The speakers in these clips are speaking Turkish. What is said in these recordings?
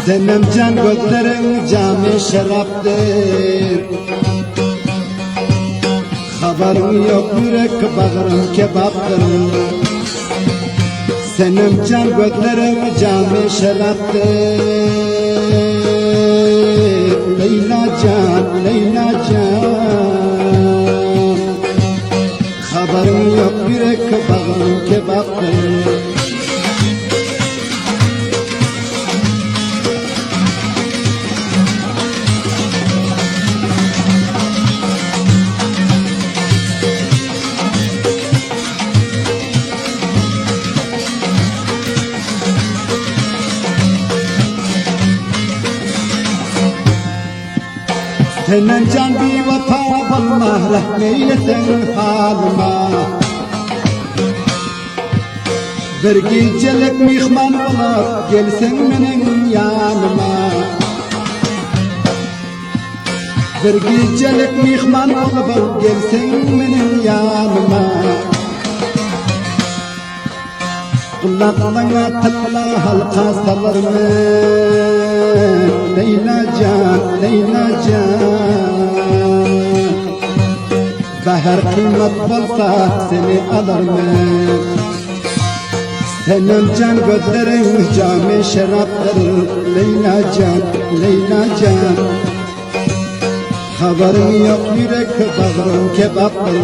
Senem can gözlerin cami şeraptır. Haberim yok yürek bağrım kebaptır. Senem can gözlerin cami şeraptır. Leyla can, Leyla can. Haberim yok yürek bağrım kebaptır. Senem can bir vefa bulma, rahmeylesen halıma. Bir gecelik mihman olup gelsen benim yanıma. Bir gecelik mihman olup gelsen benim yanıma. Kulaklarına tıkla halka salırım. Leyla can, Leyla can. Bahar kıymet bulsa seni alırım. Senem can gözlerin cami şeraptır. Leyla can, Leyla can. Haberim yok yürek bağrım kebaptır.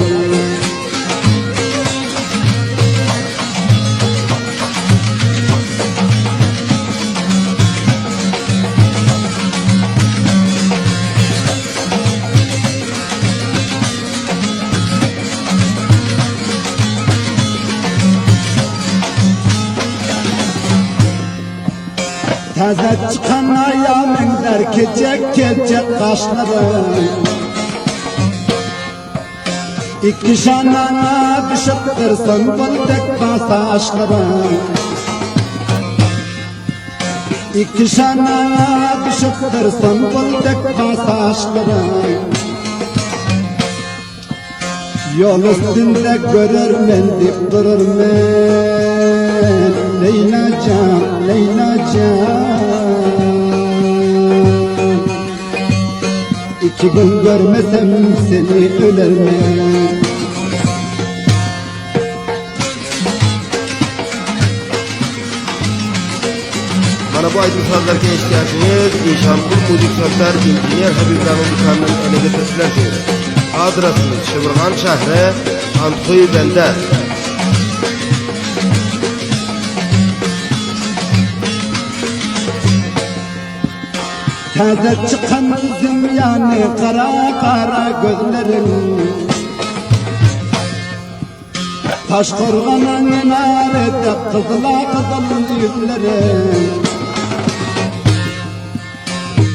Taze çıkan ayağımın der kecek kecek kaşları. İki şanana düşüptür sonbul tek basa aşkları. İki şanana düşüptür sonbul tek basa aşkları. Yol üstünde görürmen dip dururmen. Leyla can, Leyla can. İki gün görmesem seni ölerim. Bana bu aydın sazlarga ehtiyacınız İşankul Müzik Sözler İnjiniyer Habibran'ın dükkanının ele getirdiler diyor. Adresimiz Şıvırgan şehri, Antkoy bende. Taze çıkan kızım yani kara kara gözlerin. Taş korganın enarete kızıla kızıl yüzlerin.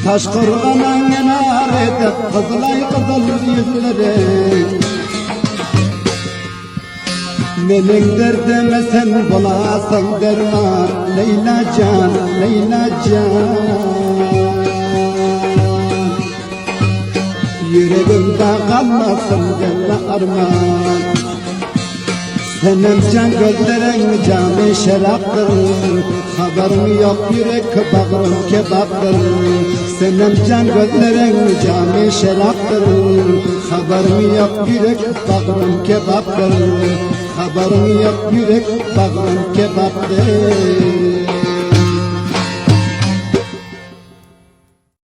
Taş korganın enarete kızıla kızıl yüzlerin. Melek derdime sen bulasın derman. Leyla can, Leyla can. Yüreğimde kalmasın gönlü arman. Senem can gözlerin cami şeraptır. Haberim yok yürek bağrım kebaptır. Senem can gözlerin cami şeraptır. Haberim yok yürek bağrım kebaptır. Haberim yok yürek bağrım kebaptır.